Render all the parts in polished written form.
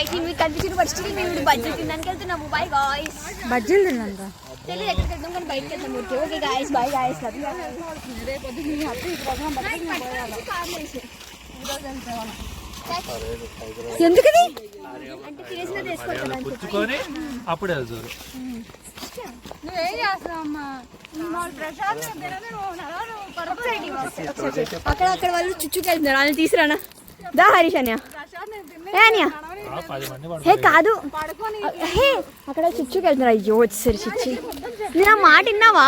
Guys మీకు కనిపించిన first మేము బజ్జీలు తినడానికి వెళ్తున్నాము. Bye guys. బజ్జీలు తిన్నాక తెలియదు ఎక్కడికి వెళ్తాం కానీ బయటకి వెళ్తాం. Okay guys bye guys. ఎందుకది అంటే తినేసిన తెచ్చుకోవాలి అప్పుడే వెళ్తారు. నువ్వేం చేస్తావు అమ్మా? అక్కడ వాళ్ళు చుచ్చుకి వెళ్తున్నారు. వాళ్ళు తీసుకురానా దా హరీష్ అన్యా హే కాదు హే అక్కడ చుచ్చుకి వెళ్తున్నారు. అయ్యో వచ్చేసరి చుచ్చు నేను ఆ మాట విన్నావా?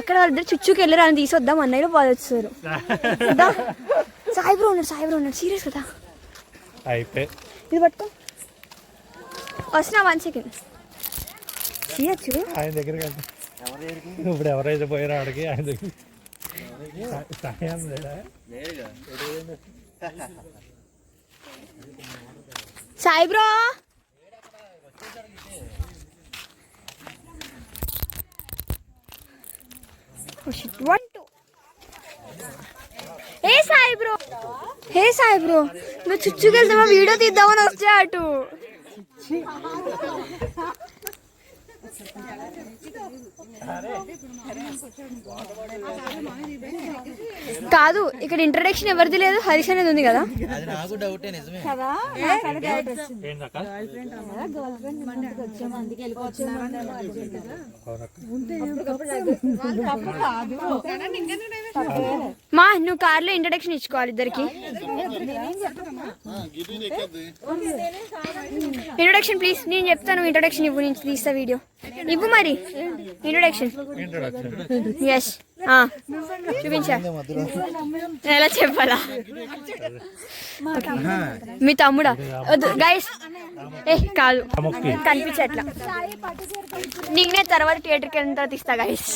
అక్కడ వాళ్ళిద్దరు చుచ్చుకి వెళ్ళారు. అని తీసుకొద్దాం అన్నయ్యలో వాళ్ళు వచ్చేసారు. సాయిబ్రో ఉన్నాడు సీరియస్ కదా. ఇది పట్టుకో వస్తున్నా 1 సెకండ్ చేయచ్చు. ఆయన దగ్గర ఇప్పుడు ఎవరైతే పోయారో ఆడికి ఆయన దగ్గర Sai bro hey Sai bro నువ్వు చుచ్చుకి వెళ్తావా? వీడియో తీద్దామని వస్తే అటు కాదు. ఇక్కడ ఇంట్రడక్షన్ ఎవరిది లేదు, హరీష్ అనేది ఉంది కదా. మా నువ్వు కార్లో ఇంట్రడక్షన్ ఇచ్చుకోవాలి ఇద్దరికి. Introduction please. నేను చెప్తాను ఇంట్రొడక్షన్ ఇవ్వు. నేను తీస్తా వీడియో ఇవ్వు. మరి ఇంట్రొడక్షన్ ఎస్ చూపించా ఎలా చెప్పాలా? మీ తమ్ముడా? గైస్ ఏ కాదు కనిపించట్లా. నేనే తర్వాత థియేటర్కి వెళ్ళిన తర్వాత ఇస్తా గైస్.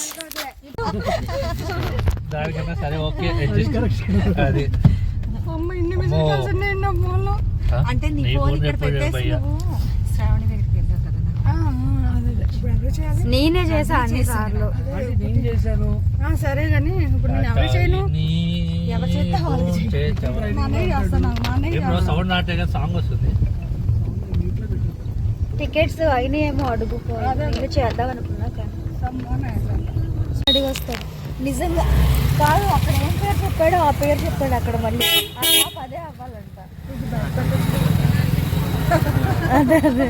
అంటే నీ ఫోన్ ఇక్కడ పెట్టేసి శ్రావణి దగ్గరికి వెళ్ళావు కదా. నేనే చేసా అన్ని సార్లు. సరే కానీ ఇప్పుడు నేను ఎవరు చేయను. ఎవరు చేస్తా టికెట్స్ అయినాయేమో అడుగుపోయి చేద్దాం అనుకున్నా కానీ అడిగి వస్తాడు. నిజంగా కాదు అక్కడ ఏం పేరు చెప్పాడో ఆ పేరు చెప్పాడు అక్కడ. మళ్ళీ అదే అవ్వాలంట. అదే అదే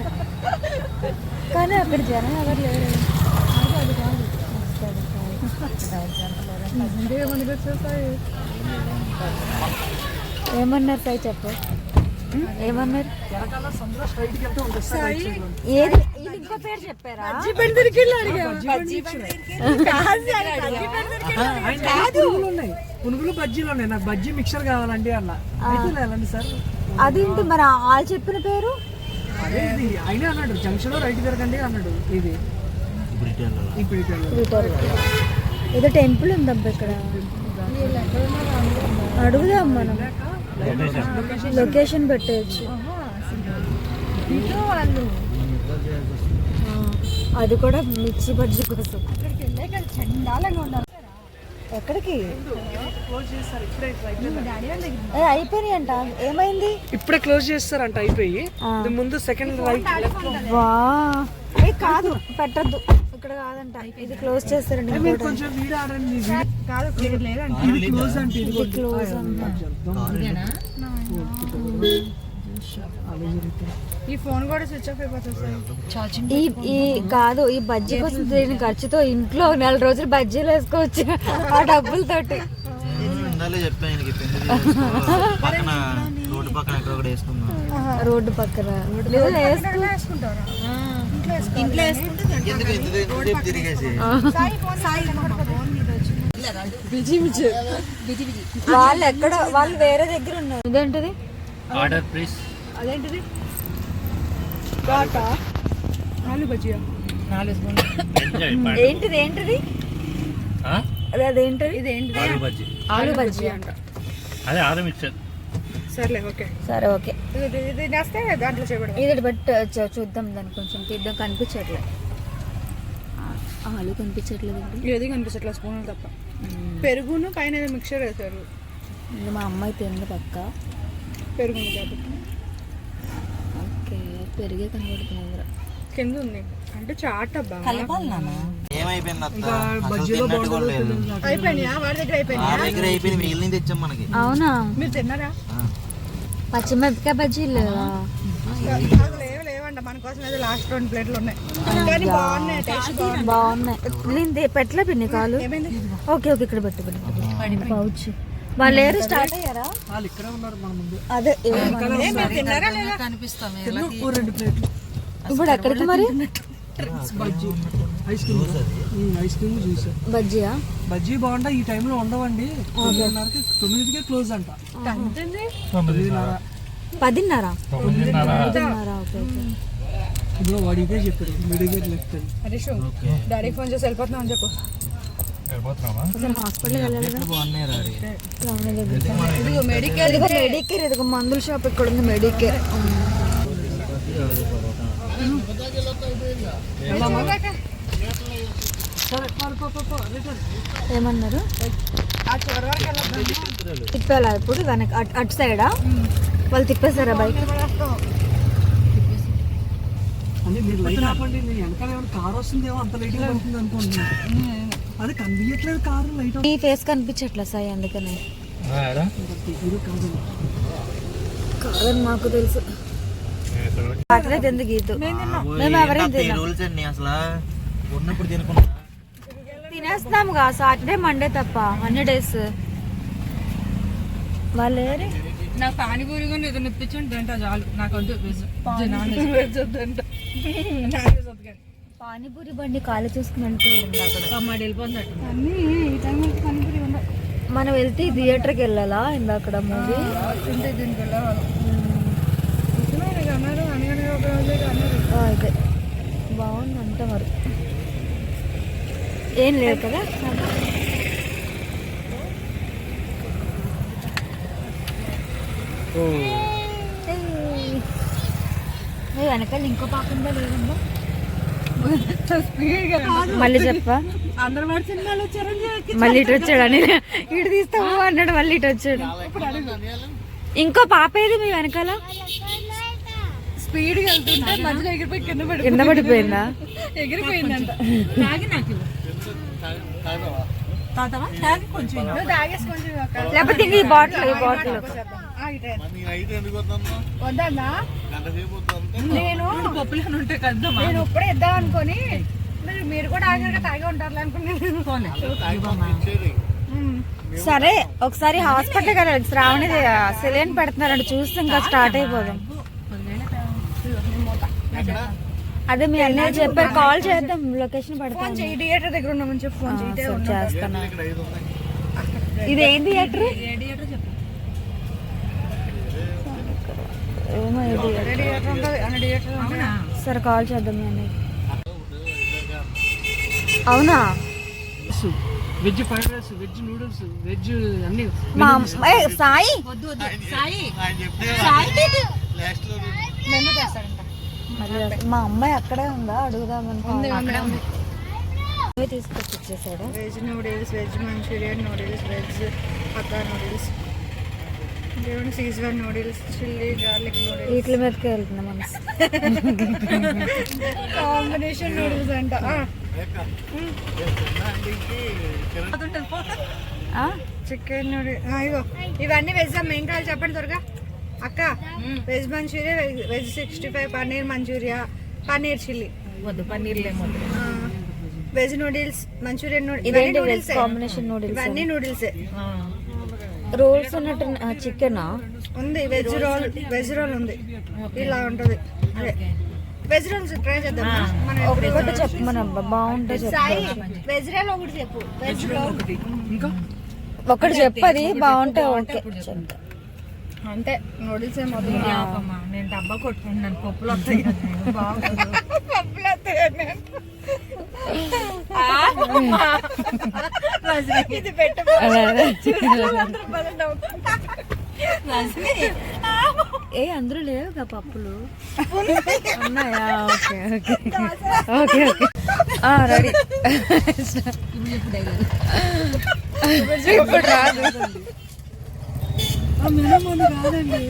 కానీ అక్కడ జనం ఎవరు లేరు. ఏమన్నారు సాయి చెప్పు. ఏమన్నారు? ఏది ఇంకో పేరు చెప్పారా? పునుగులు బజ్జీలు ఉన్నాయి. నాకు బజ్జీ మిక్చర్ కావాలండి అలా సార్. అదేంటి మరి వాళ్ళు చెప్పిన పేరు? అదే ఇది అయినా అన్నాడు. జంక్షన్ లో రైట్ తిరగండి అన్నాడు. ఇది ఏదో టెంపుల్ ఉందబ్బా ఇక్కడ. అడుగుదాం మనం. లొకేషన్ పెట్టేయచ్చు. అది కూడా మిర్చి బజ్జీ కోసం. ఎక్కడికి అయిపోయినాయి అంట. ఏమైంది? ఇప్పుడే క్లోజ్ చేస్తారంట. అయిపోయి ముందు సెకండ్ రైట్. వా కాదు పెట్టద్దు ఇక్కడ కాదంట. ఇది క్లోజ్ చేస్తారండి. కొంచెం వీడియో ఆడండి. కాదు క్లోజ్ అంటే ఇది క్లోజ్ ఈ ఫోన్ కూడా స్విచ్ ఆఫ్ అయిపోతుంది. ఈ కాదు ఈ బజ్జీ కోసం దీని ఖర్చుతో ఇంట్లో 4 రోజులు బజ్జీలు వేసుకోవచ్చు ఆ డబ్బులతోటి. రోడ్డు పక్కన వాళ్ళు ఎక్కడ వాళ్ళు వేరే దగ్గర ఉన్నారు. ఇదేంటిది? Order please. అదేంటిది? ఆలు బజ్జియా? ఏంటిది ఏంటిది? అదేంటిది? ఇదేంటిది? ఆలు బజ్జీ. ఆలు బజ్జీ అంట. అదే ఆలు మిక్చర్. సరే ఓకే ఇది నేస్తే దాంట్లో చేయబడదు. ఇది బట్ చూద్దాం దాన్ని కొంచెం తీద్దాం. కనిపించట్లేదు. ఆలు కనిపించట్లేదు. ఏది కనిపించట్లేదు స్పూన్లు తప్ప. పెరుగును పైన ఏదో మిక్చర్ వేశారు. మా అమ్మాయి తింది పక్క పెరుగును కాబట్టి. పెరిగే కనబడుతుంది కింద ఉంది అంటే చాట్ అబ్బా ఏమైపోయింది అత్త బజ్జీలో అయిపోయినాయా వాడి దగ్గర అయిపోయినాయా దగ్గర అయిపోయింది మిగిలింది తెచ్చాం మనకి అవునా మీరు తిన్నారా పచ్చిమిరపకాయ బజ్జీలు లేవా లేవంట మన కోసం ఏదో లాస్ట్ 2 ప్లేట్లు ఉన్నాయి కానీ బాగున్నాయి టేస్ట్ బాగున్నాయి నేను పెట్టలే పిన్ని కాలు ఓకే ఓకే ఇక్కడ పెట్టు పౌచ్ వాళ్ళు ఏరు స్టార్ట్ అయ్యారా వాళ్ళు ఇక్కడే ఉన్నారు మన ముందు అదే తిన్నారా లేదా తిన్నాం 2 ప్లేట్లు ఇప్పుడు ఎక్కడికి మరి బజ్జీ ఐస్ క్రీమ్ జ్యూస్ బజ్జీయా బజ్జీ బాగుంటా ఈ టైంలో ఉండవండి 9కే క్లోజ్ అంట 10:30 ఓకే ఇప్పుడు వాడు ఇదే చెప్పాడు మెడికేట్ లెఫ్ట్ హరీష్ డాడీకి ఫోన్ చేసి వెళ్ళిపోతున్నాం అని చెప్పు హాస్పిటల్కి వెళ్ళాలి బాగున్నాయి రాడి ఇదిగో మెడికేర్ మెడికేర్ ఇదిగో మందుల షాప్ ఇక్కడ ఉంది మెడికేర్ ఏమన్నారు తిప్పాలా ఇప్పుడు వెనక అటు సైడా వాళ్ళు తిప్పేశారా బైక్ అంటే మీరు లైట్ ఆపండి నేను వెనకాల ఏమైనా కార్ వస్తుందేమో అంత లైటింగ్ పడుతుంది అనుకుంటున్నాను అది కనిపించట్లేదు కారు లైట్ ఈ ఫేస్ కనిపించట్లే సాయి అందుకనే కాదని మాకు తెలుసు అట్లే తింది గీతు మేము ఎవరైనా తిన్నాం రూల్స్ అండి అసలు ఉన్నప్పుడు తినుకున్నా తినేస్తాముగా సాటర్డే మండే తప్ప అన్ని డేస్ వాళ్ళు నాకు పానీపూరి కూడా ఏదో నిప్పించండి తింటా చాలు నాకు వద్దు పానీపూరి బండి ఖాళీ చూసుకుని వెళ్ళిపోయింది అక్కడ మాది వెళ్ళిపోతున్నట్టు అన్నీ ఈ టైం పానీపూరి ఉండవు మనం వెళ్తే థియేటర్కి వెళ్ళాలా ఇందాక మూవీ తింటే దీనికి వెళ్ళేవాళ్ళు అన్నారు అనగానే ఒక రోజు అన్నారు అయితే బాగుంది అంట మరి ఏం లేదు కదా వెనకాల ఇంకో పాకుండా లేదమ్మా మళ్ళీ చెప్పా అందరు వాడి సినిమాలు వచ్చారని మళ్ళీ ఇటు వచ్చాడని ఇటు తీస్తావు అన్నాడు మళ్ళీ ఇటు వచ్చాడు ఇంకో పాప ఏది మీ వెనకాల స్పీడ్గా వెళ్తుంటే మధ్యలో ఎగిరిపోయి కింద పడిపోయిందా ఎగిరిపోయిందంట తాగి నాకు కొంచెం తాగేసి కొంచెం లేకపోతే ఇంక ఈ బాటిల్ వద్దన్నా నేను పప్పులు ఉంటే కదా నేను ఇప్పుడే ఇద్దాం అనుకొని మీరు కూడా ఆఖరిగా తాగి ఉంటారు అనుకున్నాను సరే ఒకసారి హాస్పిటల్కి వెళ్ళాలి శ్రావణి సెలైన్ పెడుతున్నారంటే చూస్తే ఇంకా స్టార్ట్ అయిపోదాం అదే మీ అన్నయ్య చెప్పారు కాల్ చేద్దాం లొకేషన్ పెడతాం థియేటర్ దగ్గర ఉన్నామని చెప్పి ఫోన్ చేస్తాను ఇదేం థియేటర్ ఏమో సరే కాల్ చేద్దాం మీ అన్నయ్య అవునా veg fried rice veg noodles veg అన్ని మా సాయి మా అమ్మాయి అక్కడే ఉందా అడుగుదామని తీసుకొచ్చి ఇచ్చేసాడు veg noodles veg Manchurian noodles veg Hakka noodles Schezwan noodles chilli garlic noodles వీటి మీదకే వెళ్తున్నా మనసు కాంబినేషన్ నూడిల్స్ అంట చికెన్ నూడిల్స్ ఇగో ఇవన్నీ వెజ్ అమ్మ ఏం కావాలి చెప్పండి త్వరగా అక్క veg Manchuria veg 65 paneer Manchuria paneer chilli వద్దు పన్నీర్ లేమొద్దు veg noodles Manchurian noodles combination noodles ఇవన్నీ నూడిల్స్ రోల్స్ ఉన్నట్టు చికెనా ఉంది వెజ్ రోల్ ఉంది ఇలా ఉంటది అదే వెజ్ రోల్స్ ట్రై చేద్దాం మనం ఒకటి చెప్పు మన బాగుంటుంది సాయి వెజ్ రోల్ ఒకటి చెప్పు వెజ్ రోల్ ఇంకా ఒకటి చెప్పది బాగుంటే ఓకే అంటే నూడిల్స్ ఏమో నేను డబ్బా కొట్టుకుంటాను పప్పులు వస్తాయి పప్పులు వస్తాయి ఇది ఏ అందరూ లేవుగా పప్పులు ఉన్నాయా okay okay okay okay ready ఇప్పుడు రాదు ఆ మెనూ మంది కాదండి.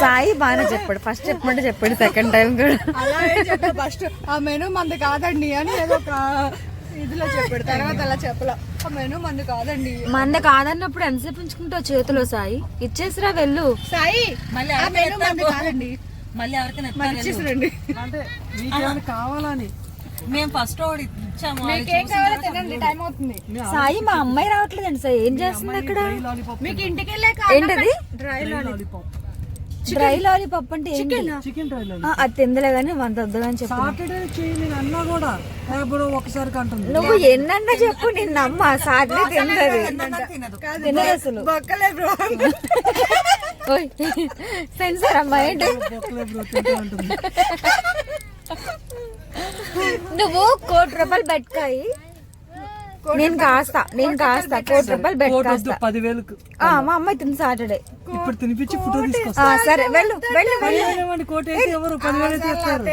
సాయి బాగానే చెప్పాడు, ఫస్ట్ చెప్పమంటే చెప్పాడు, సెకండ్ టైం కూడా అలా ఏం చెప్పాడు ఫస్ట్ ఆ మెనూ మంది కాదండి అని ఏదో ఒక ఇదిలో చెప్పాడు, తర్వాత అలా చెప్పలా ఆ మెనూ మంది కాదండి. మంద కాదన్నప్పుడు ఎంతసేపు ఉంచుకుంటావు చేతిలో సాయి? ఇచ్చేసిరా వెళ్ళు. సాయి ఆ మెనూ మంది కాదండి, మళ్ళీ ఎవరికైనా మరి ఇచ్చేసిరండి. అంటే మీకేమైనా కావాలని మేము ఫస్ట్ ఒకటి ఇచ్చాము. మీకేం కావాలో తినండి, టైం అవుతుంది. సాయి మా అమ్మాయి రావట్లేదండి సాయి, ఏం చేస్తుంది అక్కడ? మీకు ఇంటికి వెళ్ళే ఏంటది? డ్రై లాలీపాప్, డ్రై లాలీపాప్ అంటే ఏంటి? Chicken dry lollipop. అది తిందలే కానీ వంద వద్దని చెప్పు. సాటర్డే చేయి నేను అన్నా కూడా ఎప్పుడో ఒకసారి కంటుంది. నువ్వు ఎన్నన్నా చెప్పు, నిన్న అమ్మ సాటర్డే తిందది తినదు అసలు. బొక్కలే బ్రో. ఓయ్ సెన్సర్ అమ్మా ఏంటి? బొక్కలే బ్రో తింటూ ఉంటుంది. నువ్వు ₹1,00,00,000 బెట్కాయి, నేను కాస్తా ₹1,00,00,000 బెట్ కోటి కాస్తా. 10,000కు మా అమ్మాయి తింది సాటర్డే. ఇప్పుడు తినిపించి ఫోటో తీసుకొస్తా. సరే వెళ్ళు వెళ్ళు వెళ్ళు. ఏమండి కోటి అయితే ఎవరు 10,000 అయితే ఇస్తారు.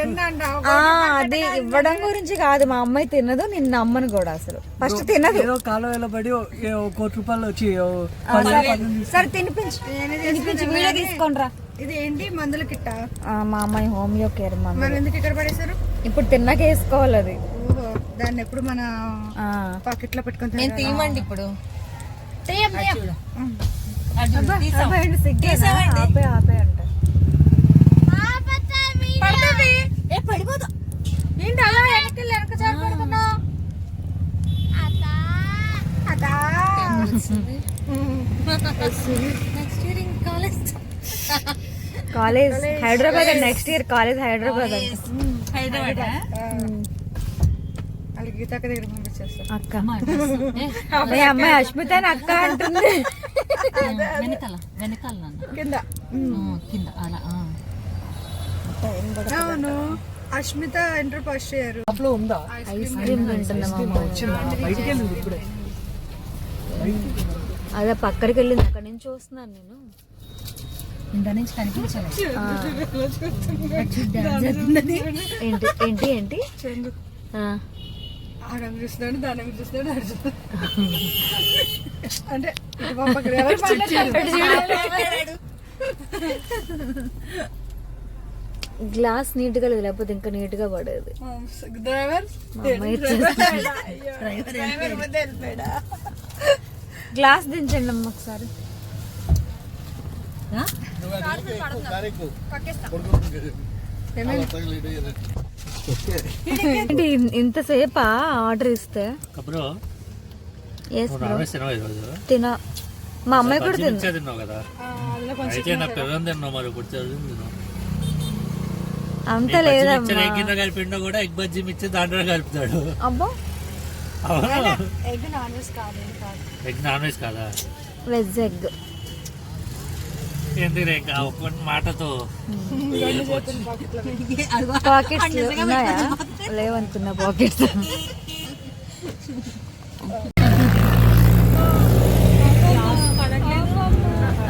అది ఇవ్వడం గురించి కాదు, మా అమ్మాయి తినదు, నిన్న అమ్మను కూడా అసలు ఫస్ట్ తినదు. ఏదో కాలం వెళ్ళబడి ₹1,00,00,000 వచ్చి 10,000 సరే తినిపించి వీడియో తీసుకోండి రా. ఇది ఏంటి మందుల కిట్ట? మా అమ్మాయి హోమియో కేర్ మరి మందు. ఎందుకు ఇక్కడ పడేశారు? ఇప్పుడు తిన్నాక వేసుకోవాలి అది. ఓహో, దాన్ని ఎప్పుడు మన ఆ. పాకెట్ లో పెట్టుకొని నేను తీయమండి ఇప్పుడు. అబ్బాయి సిగ్గేనా? ఆపే ఆపే అంట. పడిపోతా ఏంటి అలా వెనక్కి వెనక చాటుకుంటున్నావు? కాలేజ్ హైదరాబాద్ అండి, నెక్స్ట్ ఇయర్ కాలేజ్ హైదరాబాద్ అండి. హైదరాబాద్ వాళ్ళకి గీతాక దగ్గర పంపించేస్తారు. అక్క మీ అమ్మాయి అష్మిత అని అక్క అంటుంది. వెనకాల నాన్న కింద కింద అలా. అవును, అష్మిత ఇంటర్ ఫస్ట్ ఇయర్. లో ఉందా? ఐస్ క్రీమ్ తింటున్నాం అమ్మ. బయటికి వెళ్ళింది ఇప్పుడే. అదే పక్కడికి వెళ్ళింది, అక్కడ నుంచి చూస్తున్నాను నేను. ఇంత నుంచి కనిపించాలి. ఏంటి ఏంటి ఏంటి? ఆ. ఆడని చూస్తున్నాడు, దాని చూస్తున్నాడు, ఆడ చూస్తున్నాడు. అంటే ఇటు పంపకరు, ఎవరు మాట్లాడతారు? గ్లాస్ నీట్ గా లేదు, లేకపోతే ఇంకా నీట్ గా పడేది. డ్రైవర్ మా అమ్మాయి గ్లాస్ దించండి అమ్మ ఒకసారి. ఏంటి ఇంతసేపా ఆర్డర్ ఇస్తే? Yes bro. తిన మా అమ్మాయి కూడా తిన్నావు కదా, అయితే నా పిల్లలు తిన్నావు, మరి ఇప్పుడు తిన్నావు. అంత లేదమ్మా. కింద కలిపిండో కూడా ఎగ్ బజ్జీ మిచ్చి దాంట్లో కలుపుతాడు. అబ్బో ఎగ్ నాన్ వెజ్ కాదు. ఎగ్ నాన్ వెజ్ కాదా? Veg egg. ఎందుకు ఇంకా ఒక్క మాటతో పాకెట్స్ ఉన్నాయా? లేవనుకున్నా పాకెట్స్.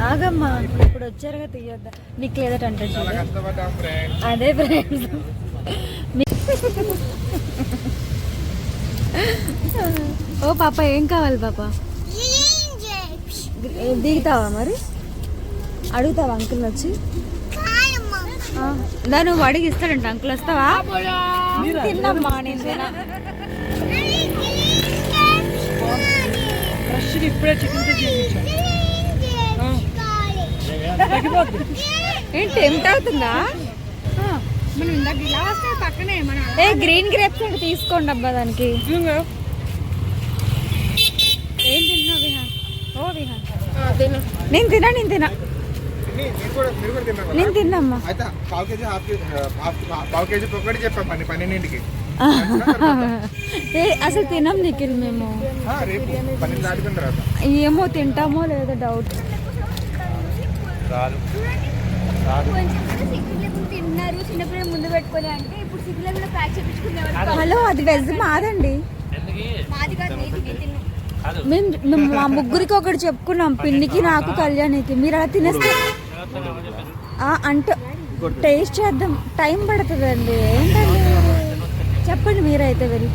ఆగమ్మా, ఇప్పుడు వచ్చారుగా తీయొద్దా? నీకు లేదట అంటే అదే ఫ్రెండ్స్. ఓ పాప ఏం కావాలి పాప? దిగుతావా మరి? అడుగుతావా అంకుల్ వచ్చి? నువ్వు అడిగి ఇస్తాడంట అంకుల్, వస్తావా? తిన్నమ్మా నేను తిన్నా. ఫ్రెష్ ఇప్పుడే చికెన్ తెచ్చి ఏంటి టెంప్ట్ అవుతుందా? మనం ఇందాక ఇలా వస్తే పక్కనే మన ఏ గ్రీన్ గ్రేప్స్ అంటే తీసుకోండి అబ్బా దానికి. ఏం తిన్నావు విహాన్? ఓ విహాన్ నేను తిన్నా నేను తిన్నమ్మా. అసలు తిన్నాం నిఖిల్ మేము. ఏమో తింటామో లేదో డౌట్. తిన్నారు చిన్నపిల్లలు ముందు పెట్టుకొని అంటే ఇప్పుడు సిగ్గులో ప్యాక్ చేయించుకునేవాళ్ళు. హలో, అది వెజ్ మాదండి. మాది కాదు, నేను తిన్నాను. మేము మా ముగ్గురికి ఒకటి చెప్పుకున్నాం, పిన్నికి నాకు కళ్యాణికి. మీరు అలా తినేస్తే అంటే టేస్ట్ చేద్దాం, టైం పడుతుందండి. ఏంటండి చెప్పండి మీరైతే వెళ్ళి.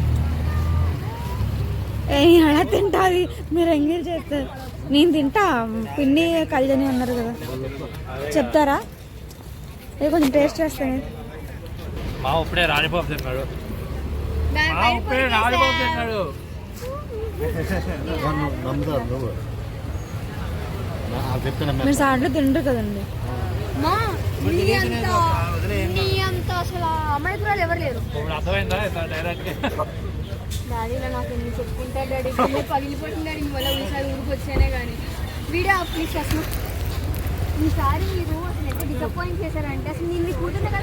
అలా తింటాది, మీరు ఎంగేజ్ చేస్తారు. నేను తింటా, పిన్ని కళ్యాణి అన్నారు కదా, చెప్తారా? ఇది కొంచెం టేస్ట్ చేస్తాను. మా ఇప్పుడే రాజబాబు తిన్నాడు. మా ఇప్పుడే రాజబాబు తిన్నాడు. మీరు సార్లు తింటారు కదండి. నీ అంత అసలు అమాయకురాలు ఎవరు లేరు. ఇప్పుడు అర్థమైందా డైరెక్ట్? డాడీలో నాకు ఎన్ని చెప్పుకుంటారు డాడీ, పగిలిపోతుంది డాడీ వల్ల ఈసారి ఊరికి వచ్చానే కానీ. వీడియో ప్లీజ్ అసలు ఈసారి మీరు అసలు ఎంత డిసప్పాయింట్ చేశారంటే అసలు నేను మీ కూతుర్ని కదా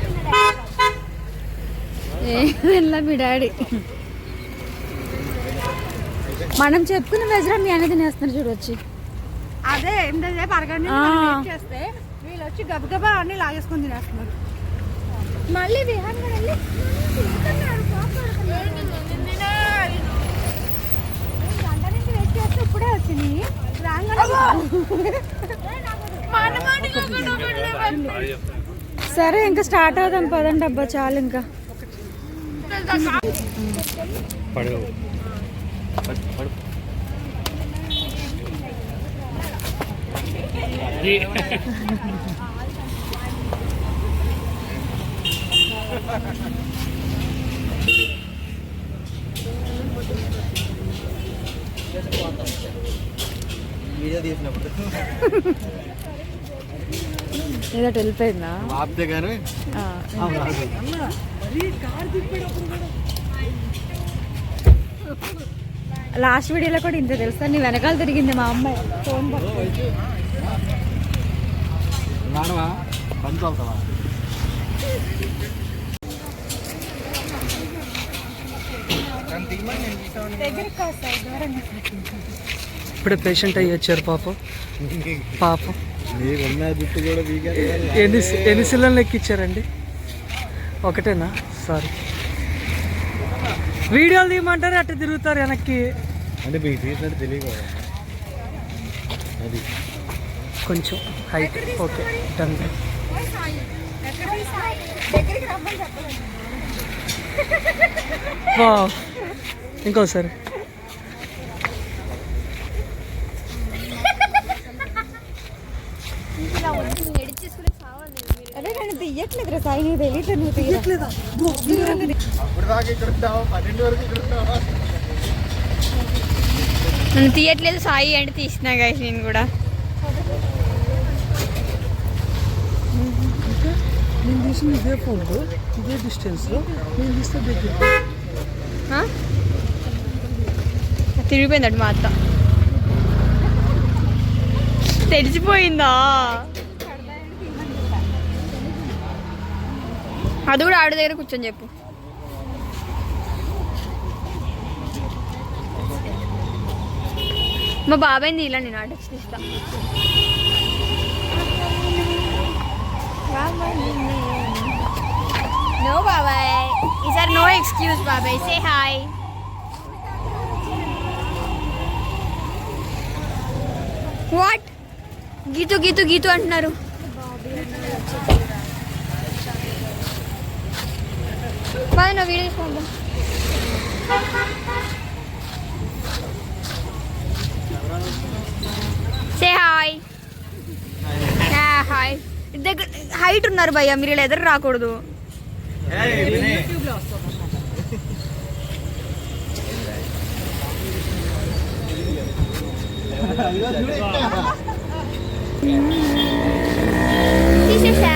తిన్నా మీ డాడీ. మనం చెప్పుకున్న వెజరా మీ అనేది తినేస్తున్నారు చూడొచ్చి. అదే ఎంతసేపు అరగంట చేస్తే వీళ్ళు వచ్చి గబగబా అన్ని లాగేసుకొని తినేస్తున్నారు. మళ్ళీ విహాన్ కూడా వెళ్ళి గంట నుంచి వెయిట్ చేస్తే ఇప్పుడే వచ్చింది. సరే ఇంకా స్టార్ట్ అవుదాం పదండి. అబ్బా చాలు ఇంకా. పడు ఏదో వెళ్ళిపోయిందా? ఆపితే కానీ లాస్ట్ వీడియోలో కూడా ఇంత తెలుసా? నీ వెనకాల తిరిగింది మా అమ్మాయి ఫోన్ పట్టుకొని. ఇప్పుడే పేషెంట్ అయ్యి వచ్చారు పాపం. ఎన్ని సిలిండర్లు ఎక్కిచ్చారండి? ఒకటేనా? సారీ, వీడియోలు తీయమంటారు అట్లా తిరుగుతారు వెనక్కి. అంటే మీకు తీసినట్టు తెలియదు అది కొంచెం హైట్. Okay done. వావ్, ఇంకోసారి. అదే నేను తీయట్లేదు రా సాయి, నీకు తెలియట్లేదు. నువ్వు తీయట్లేదా? నన్ను తీయట్లేదు సాయి అంటే తీసినా గైస్ నేను కూడా. నేను తీసిన ఇదే ఫోన్లో ఇదే డిస్టెన్స్లో నేను తీస్తే దగ్గర. తిరిగిపోయిందట మా అత్త. తెలిసిపోయిందా? అది కూడా ఆవిడ దగ్గర కూర్చొని చెప్పు. మా బాబాయ్ని ఇలా నేను ఆటోస్ తీస్తా. నో బాబాయ్, ఈసారి నో ఎక్స్క్యూజ్ బాబాయ్. Say hi. What Geethu Geethu Geethu అంటున్నారు. బాగా వీడియో తీసుకుందాం. Say hi. హాయ్. దగ్గర హైట్ ఉన్నారు భయ్య, మీరు ఇలా ఎదురు రాకూడదు. తీసేసా.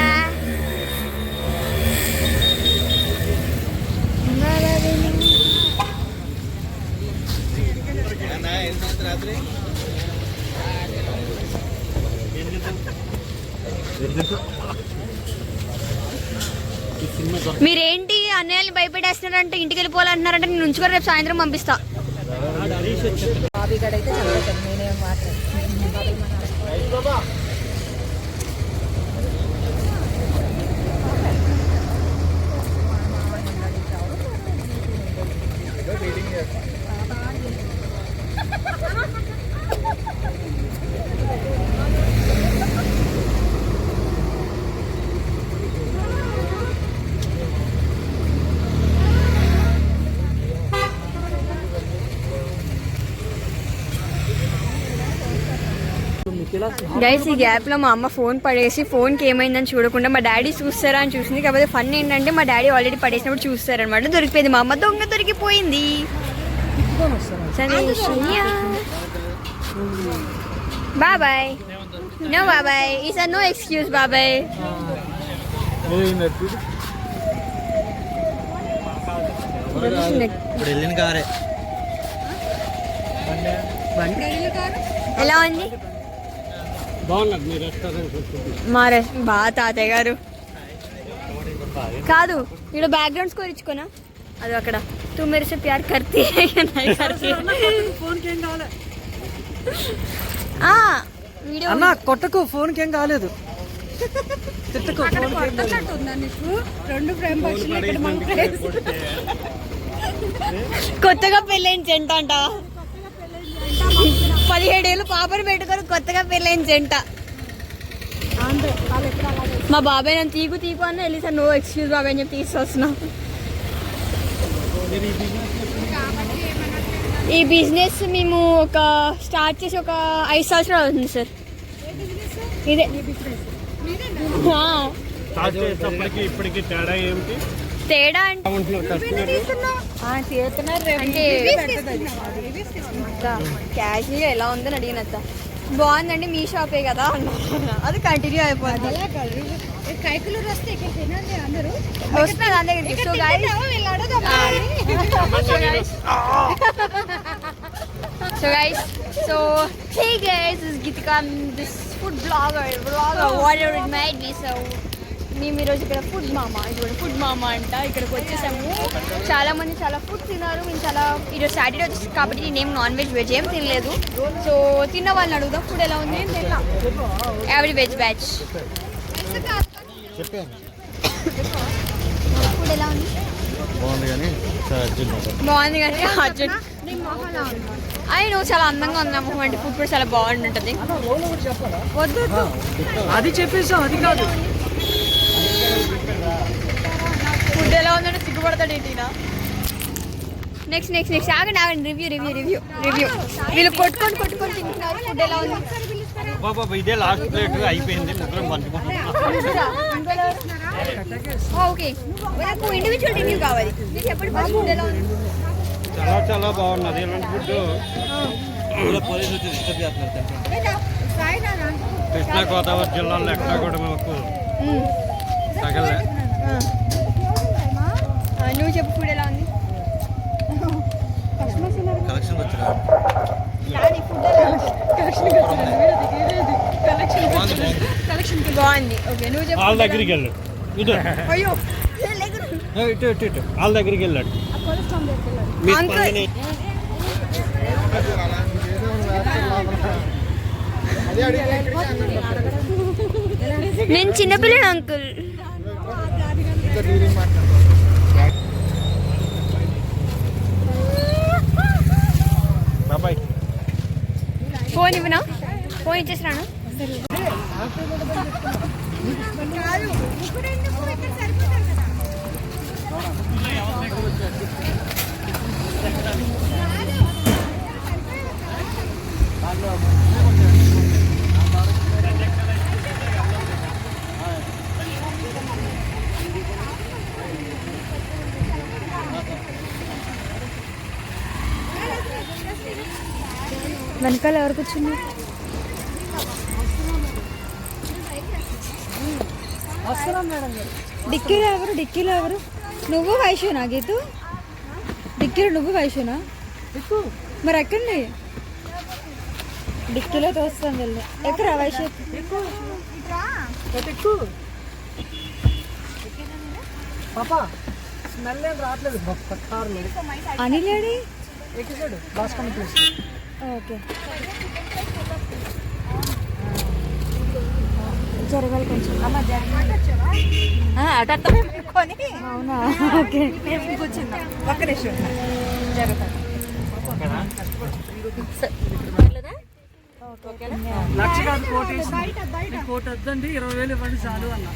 మీరేంటి అన్నయ్యని భయపెట్టేస్తున్నారంటే ఇంటికి వెళ్ళిపోవాలంటున్నారంటే నేను ఉంచుకొని రేపు సాయంత్రం పంపిస్తా. బాబీగాడైతే చదువుతాడు, నేనేం మాట్లాడు. గైస్ ఈ గ్యాప్లో మా అమ్మ ఫోన్ పడేసి ఫోన్కి ఏమైందని చూడకుండా మా డాడీ చూస్తారా అని చూసింది. కాకపోతే ఫన్ ఏంటంటే మా డాడీ ఆల్రెడీ పడేసినప్పుడు చూస్తారనమాట. దొరికిపోయింది, మా అమ్మ దొంగ దొరికిపోయింది. బాబాయ్ నో బాబాయ్ ఈస్ నో ఎక్స్క్యూజ్ బాబాయ్. ఇప్పుడు వెళ్ళిన కారే ఎలా ఉంది బాగా తాతయ్య గారు కాదు ఇక్కడ బ్యాక్గ్రౌండ్ స్కోర్ ఇచ్చుకోనా అది అక్కడ తూ మేరే సే ప్యార్ కర్తీ హై नहीं करती ఫోన్ కేం కాలే ఆ వీడియో అన్న కొట్టకు, ఫోన్ కేం కాలేదు. తిట్టకు, రెండు ఫ్రేమ్ వచ్చినాయి ఇక్కడ మన ఫ్రేమ్స్. కొత్తగా పెళ్ళైన జంట అంట 17 ఏళ్ళు పాపను పెట్టుకొని కొత్తగా పెళ్ళైన జంట. మా బాబాయ్ నన్ను తీకు అన్న వెళ్ళి సార్ నో ఎక్స్క్యూజ్ బాబాయ్ అని చెప్పి తీసుకొస్తున్నా. ఈ బిజినెస్ మేము ఒక స్టార్ట్ చేసి ఒక 5 సంవత్సరాలు అవుతుంది సార్. ఇదే ఇప్పటికి తేడా ఏమిటి? తేడా అంటే క్యాజువల్గా ఎలా ఉందని అడిగినత్త. బాగుందండి మీ షాపే కదా అన్నా, అది కంటిన్యూ అయిపోతుంది. కైకులూరు వస్తే ఇక్కడ తినండి అందరూ. వస్తున్నారు దాని దగ్గరికి. So guys so hey guys, this is Geetika, this food vlogger whatever it might be. So మేము ఈరోజు ఇక్కడ ఫుడ్ మామా, ఇది ఫుడ్ మామా అంట, ఇక్కడికి వచ్చేసాము. చాలా మంది చాలా ఫుడ్ తిన్నారు. మేము చాలా ఈరోజు సాటర్డే వచ్చేసి కాబట్టి నేనేం నాన్ వెజ్ ఏం తినలేదు. సో తిన్న వాళ్ళని అడుగుదాం ఫుడ్ ఎలా ఉంది అని. తిన్నా ఎవరి వెజ్ బ్యాచ్ ఫుడ్ ఎలా ఉంది? బాగుంది కానీ అర్జున్ అయ్యి నువ్వు చాలా అందంగా ఉంది మొహం అంటే ఫుడ్ కూడా చాలా బాగుంటుంది. వద్దు అది చెప్పేసాం, అది కాదు. ఫుడ్ ఎలా ఉందంటే సిగ్గుపడతాడు ఏంటినా. నెక్స్ట్ ఆగండి రివ్యూ వీళ్ళు కొట్టుకొని తింటున్నారు. ఫుడ్ ఎలా ఉంది? ఇదే లాస్ట్ ప్లేట్ అయిపోయింది. ఓకే నాకు ఇండివిజువల్ రివ్యూ కావాలి. మీరు చెప్పండి ఫస్ట్ ఫుడ్ ఎలా ఉంది? చాలా బాగున్నది. ఇలాంటి ఫుడ్ పోలీసులు డిస్టర్బ్ చేస్తున్నారు. కృష్ణా గోదావరి జిల్లాలో ఎక్కడ కూడా మాకు తగలే. నువ్వు చెప్పు ఫుడ్ ఎలా ఉంది? కలెక్షన్ వచ్చిన బాగుంది. ఓకే నువ్వు చెప్పు. వాళ్ళ దగ్గరికి వెళ్ళు. ఇటు అయ్యో ఇటు వాళ్ళ దగ్గరికి వెళ్ళాడు. నేను చిన్నపిల్లని అంకుల్. బాబాయ్ ఫోన్ ఇవ్వనా? ఫోన్ ఇచ్చేసిరాను. వెనకాల ఎవరు కూర్చున్నారు? డిక్కీలో ఎవరు? నువ్వు వైశ్యనా గీతు? డిక్కీలో నువ్వు వైశ్యనా? మరి ఎక్కండి. డిక్కీలో తోస్తాం వెళ్ళి. ఎక్కరా వైశ్య? పాపా స్మెల్ ఏం రావట్లేదు కార్లో. అనిలేడి ఎక్కిసాడు బాస్కమ్ ప్లేస్. ఓకే జరగాలి కొంచెం. అవునా? ఓకే ఒక్క నిమిషం జరుగుతుంది. లక్ష కాదు కోటి వద్దండి, 20,000 ఇవ్వండి చాలు అన్న.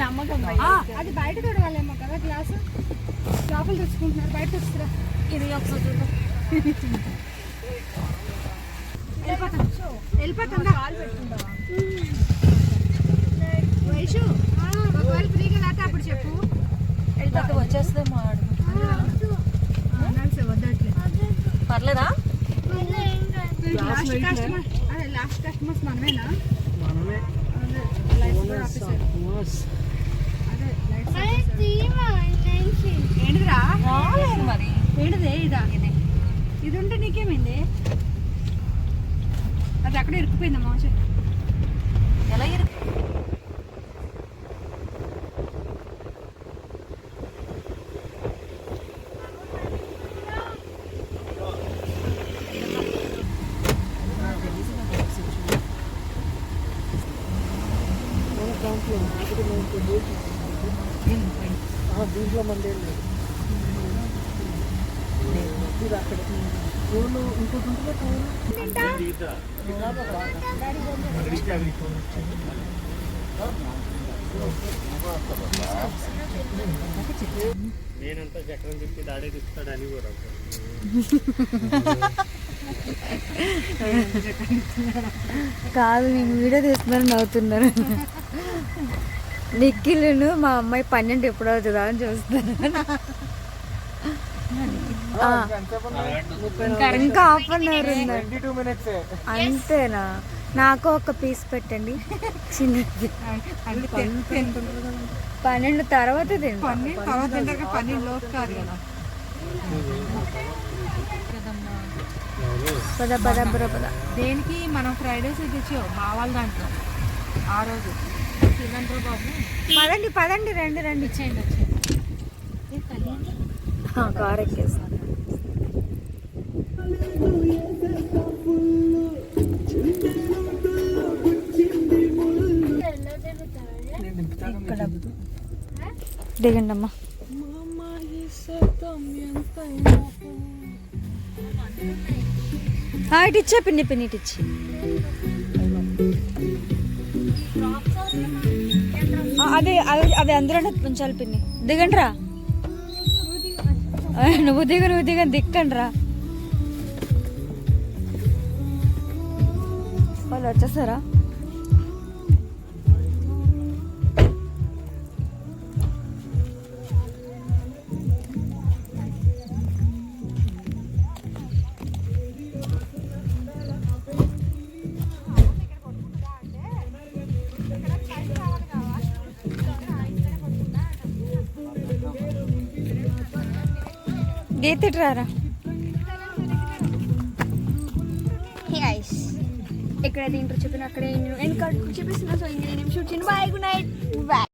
నమ్మకం అది బయట తొడవాలేమో కదా గ్లాసు. లోపల తెచ్చుకుంటున్నారు, బయట తెచ్చుకురా. ఇది ఒకసారి వెళ్ళిపోతుందా వైషు ఒకవేళ ఫ్రీగా లేకపోతే అప్పుడు చెప్పు వెళ్ళిపోతే వచ్చేస్తే మా అడుగు వద్దట్లే పర్లేదా? లాస్ట్ కస్టమర్ అదే లాస్ట్ కస్టమర్స్ మనమేనా మనమే అదే లైట్స్ కూడా ఆపేసారు అదే లైట్స్ ఏంటిదిరా రాలేదు మరి. ఏంటిదే ఇదా ఇది ఉంటే నీకేమైంది అది అక్కడ ఇరుక్కుపోయిందా మోసం ఎలా ఇరుకు దీంట్లో మంది ఏం లేదు ఇది అక్కడ ఊళ్ళు ఇంకోటి ఉంటుందా నేనంతా చక్రం తిప్పి దాడే తిప్పుతాడు అని కూడా కాదు, నేను వీడియో తీస్తున్నాను నవ్వుతున్నారు. నిఖిల్ను మా అమ్మాయి 12 ఎప్పుడు అవుతుందా అని చూస్తున్నారు. ఇంకా హాఫ్ అన్ అవర్ ఉందండి. 22 minutes అంతేనా? నాకు ఒక పీస్ పెట్టండి చిన్నది. 12 తర్వాత తింటా. పన్నీర్ తర్వాత తింటారు పన్నీర్ లోపు కాదు కదా పద పద పద పద. దేనికి మనం ఫ్రైడ్ రైస్ తెచ్చావు బావాల దాంట్లో ఆ రోజు తినంటారు బాబు పదండి పదండి, రండి రండి. ఇచ్చేయండి కార్ ఎక్కేస్తాను. దిగండి అమ్మా. ఇటు ఇచ్చా పిన్ని పిన్ని ఇటు ఇచ్చి. అదే అదే అదే అందులోనే ఉంచాలి పిన్ని. దిగండి రా. నువ్వు దిగ దిక్కండి రా. వాళ్ళు వచ్చేసారా? గీతరారా. ఎక్కడైతే ఇంటర్ చెప్పిన అక్కడే నేను చూపిస్తున్నా. సో ఇంకా నేను షూట్ చేయను. Bye, good night, bye.